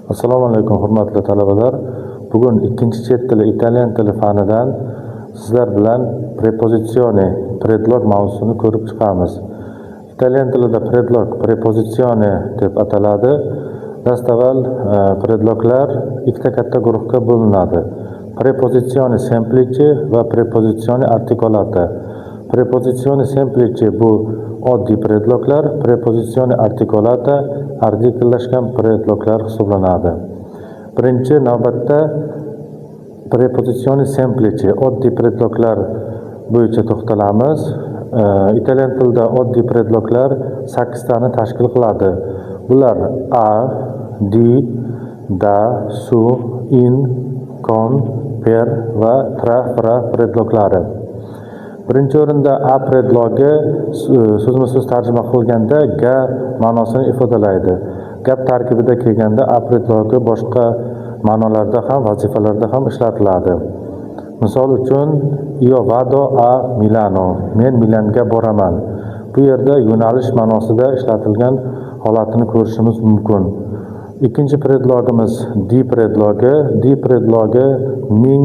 Assalomu alaykum hurmatli talabalar. Bugun ikkinchi chet tili italyan tili fanidan sizlar bilan preposizione, predlog mavzusini ko'rib chiqamiz. Italyan tilida predlog preposizione deb ataladi. Dastavval predloglar ikkita katta guruhga bo'linadi. Preposizione semplice va preposizione articolata. Preposizione semplice bu oddiy predloglar, preposizione articolata artikellashgan predloglar hisoblanadi. Birinchi navbatda preposizione semplice oddiy predloglar bo'yicha to'xtalamiz. Italyan tilida oddiy predloglar 8 tani tashkil qiladi. Bular a, di, da, su, in, con, per va tra, fra predloglari. Birinchi o'rinda a predlogi so'zma-so'z tarjima qilganda ga ma'nosini ifodalaydi. Gap tarkibida kelganda a predlogi boshqa ma'nolarda ham, vazifalarda ham ishlatiladi. Misol uchun, io vado a Milano, men Milanga boraman. Bu yerda yo'nalish ma'nosida ishlatilgan holatini ko'rishimiz mumkin. Ikkinchi predlogimiz di predlogi. Di predlogi ming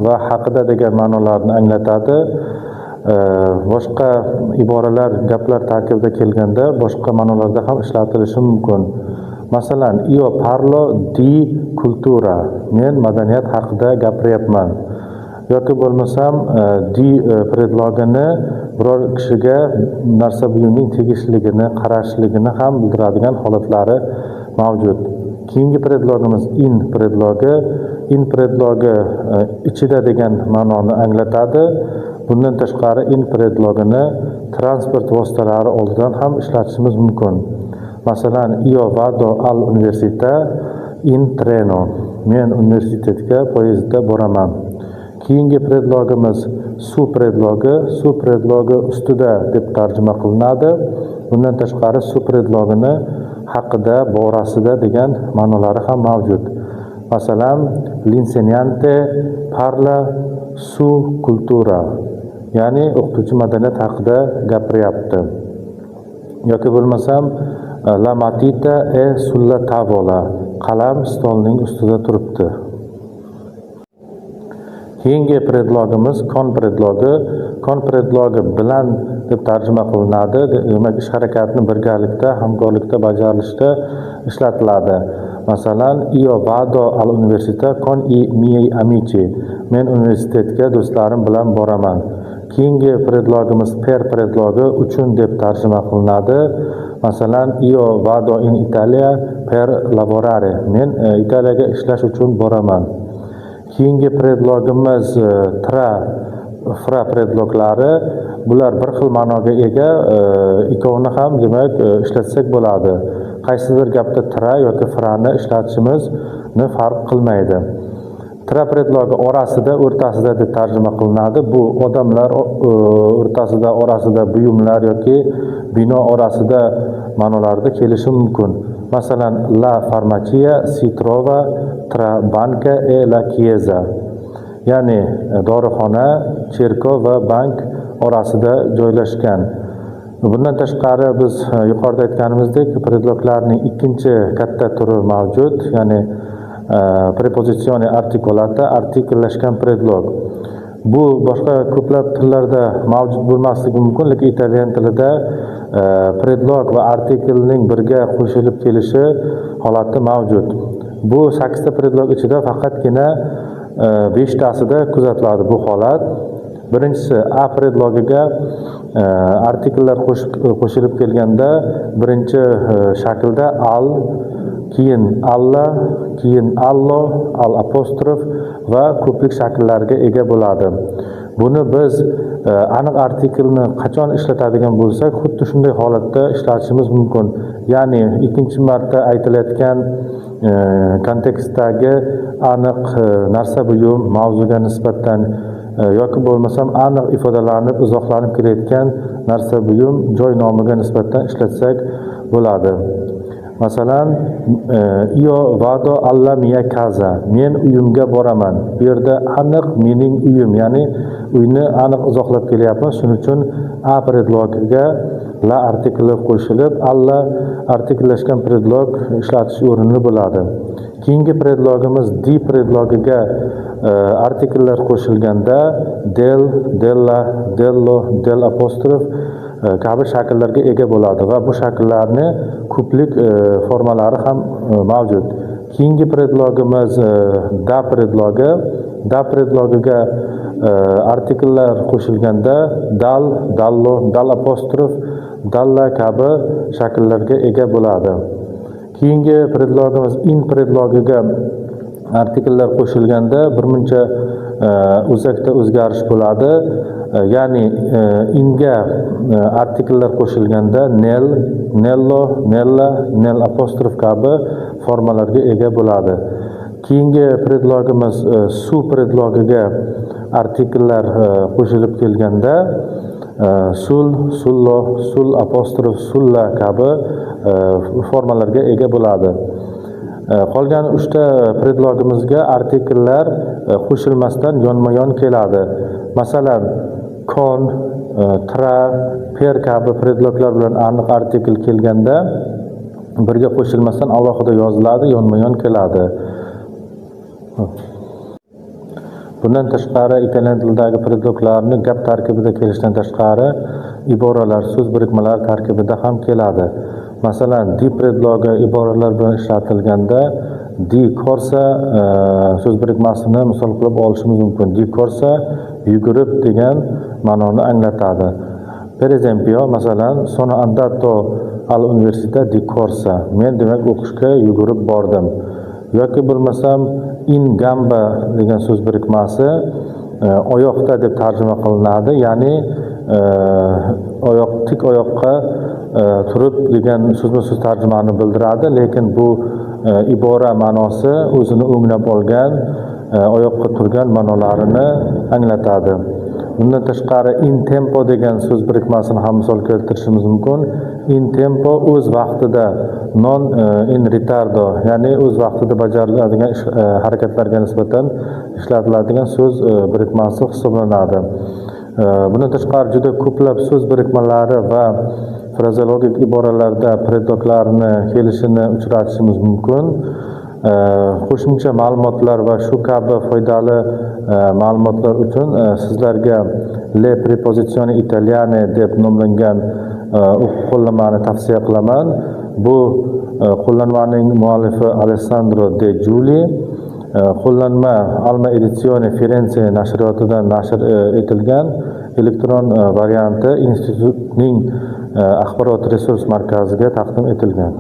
va haqida degan ma'nolarni anglatadi. Boshqa iboralar, gaplar tarkibida kelganda boshqa ma'nolarda ham ishlatilishi mumkin. Masalan, io parlo di cultura, men madaniyat haqida gapiryapman. Yoki bo'lmasam di predlogini biror kishiga narsa buyumning tegishligini, qarashligini ham bildiradigan holatlari mavjud. Keyingi predlogimiz in predlogi. In predlogi ichida degan ma'noni anglatadi. Bundan tashqari in predlogini transport vositalari oldidan ham ishlatishimiz mumkin. Masalan, io vado al università in treno, men universitetga poyezdda boraman. Keyingi predlogimiz su predlogi. Su predlogi ustida deb tarjima qilinadi. Bundan tashqari su predlogini haqida, borasida degan ma'nolari ham mavjud. Masalan, l'insegnante parla su cultura, ya'ni o'qituvchi madaniyat haqida gapiryapti. Yoki bo'lmasam la matita è sulla tavola, qalam stolning ustida turibdi. Keyingi predlogimiz con predlogi. Con predlogi bilan deb tarjima qilinadi. Demak, ish harakatni birgalikda, hamkorlikda bajarilishda ishlatiladi. Masalan, io vado al università con i miei amici, men universitetga do'stlarim bilan boraman. Keyingi predlogimiz per predlogi uchun deb tarjima qilinadi. Masalan, io vado in Italia per lavorare, men Italiyaga ishlash uchun boraman. Keyingi predlogimiz tra, fra predloglari. Bular bir xil ma'noga ega, ikkovini ham demak ishlatsak bo'ladi. Qaysidir gapda tra yoki frani ishlatishimizni farq qilmaydi. Tra predlogi orasida, o'rtasida deb tarjima qilinadi. Bu odamlar o'rtasida, orasida, buyumlar yoki bino orasida ma'nolarida kelishi mumkin. Masalan, la farmacia si trova tra banca e la chiesa, ya'ni dorixona, cherkov va bank orasida joylashgan. Bundan tashqari biz yuqorida aytganimizdek, predloglarning ikkinchi katta turi mavjud, ya'ni preposizione articolata, artikellashgan predlog. Bu boshqa ko'plab tillarda mavjud bo'lmasligi mumkin, lekin italyan tilida predlog va artikelning birga qo'shilib kelishi holati mavjud. Bu 8 ta predlog ichida faqatgina 5 tasida kuzatiladi bu holat. Birinchisi a predlogiga artikellar qo'shilib kelganda birinchi shaklda al, keyin alla, keyin allo, al apostrof va ko'plik shakllariga ega bo'ladi. Buni biz aniq artikelni qachon ishlatadigan bo'lsak, xuddi shunday holatda ishlatishimiz mumkin. Ya'ni ikkinchi marta aytilayotgan kontekstdagi aniq narsa buyum mavzuga nisbatan yoki bo'lmasam aniq ifodalanib, izohlanib kelayotgan narsa buyum joy nomiga nisbatan ishlatsak bo'ladi. Masalan, io vado alla mia casa. Men uyimga boraman. Bu yerda aniq mening uyim, ya'ni uyni aniq izohlab kelyapmiz. Shuning uchun a predlogiga la artikli qo'shilib, alla artikllashgan predlog ishlatish o'rinli bo'ladi. Keyingi predlogimiz di predlogiga artikllar qo'shilganda del, della, dello, del apostrof kabi shakllarga ega bo'ladi va bu shakllarni ko'plik formalari ham mavjud. Keyingi predlogimiz da predlogi. Da predlogiga artikllar qo'shilganda dal, dallo, dal apostrof, dalla kabi shakllarga ega bo'ladi. Keyingi predlogimiz in predlogiga artikllar qo'shilganda birmuncha o'zakda o'zgarish bo'ladi. Ya'ni inga artikllar qo'shilganda nel, nello, nella, nel apostrof kabi formalarga ega bo'ladi. Keyingi predlogimiz su predlogiga artikllar qo'shilib kelganda sul, sullo, sul apostrof, sulla kabi formalarga ega bo'ladi. Qolgan 3 ta predlogimizga artikllar qo'shilmasdan yonma-yon keladi. Masalan, con, tra, per kabi predloglar bilan aniq artikl kelganda birga qo'shilmasdan alohida yoziladi, yonma-yon keladi. Bundan tashqari italyan tilidagi predloglarni gap tarkibida kelishdan tashqari iboralar, so'z birikmalari tarkibida ham keladi. Masalan, di predlogi iboralar bilan ishlatilganda di corsa so'z birikmasini misol qilib olishimiz mumkin. Di corsa yugurib degan ma'noni anglatadi. Per esempio, masalan, sono andato all'università di corsa. Men demak o'qishga yugurib bordim. Yoki bo'lmasam in gamba degan so'z birikmasi oyoqda deb tarjima qilinadi. Ya'ni oyoq, tik oyoqqa turib degan so'zma-so'z tarjimani bildiradi, lekin bu ibora ma'nosi o'zini o'nglab olgan, oyoqqa turgan ma'nolarini anglatadi. Bundan tashqari in tempo degan so'z birikmasini ham misol keltirishimiz mumkin. In tempo o'z vaqtida, non in ritardo, ya'ni o'z vaqtida bajariladigan harakatlarga nisbatan ishlatiladigan so'z birikmasi hisoblanadi. Bundan tashqari juda ko'plab so'z birikmalari va frazeologik iboralarda predloglarni kelishini uchratishimiz mumkin. Qo'shimcha ma'lumotlar va shu kabi foydali ma'lumotlar uchun sizlarga le preposizioni italiane deb nomlangan qo'llanmani tavsiya qilaman. Bu qo'llanmaning muallifi Alessandro De Giuli. Qo'llanma Alma Edizione Firenze nashriyotidan nashr etilgan. Elektron varianti institutning axborot resurs markaziga taqdim etilgan.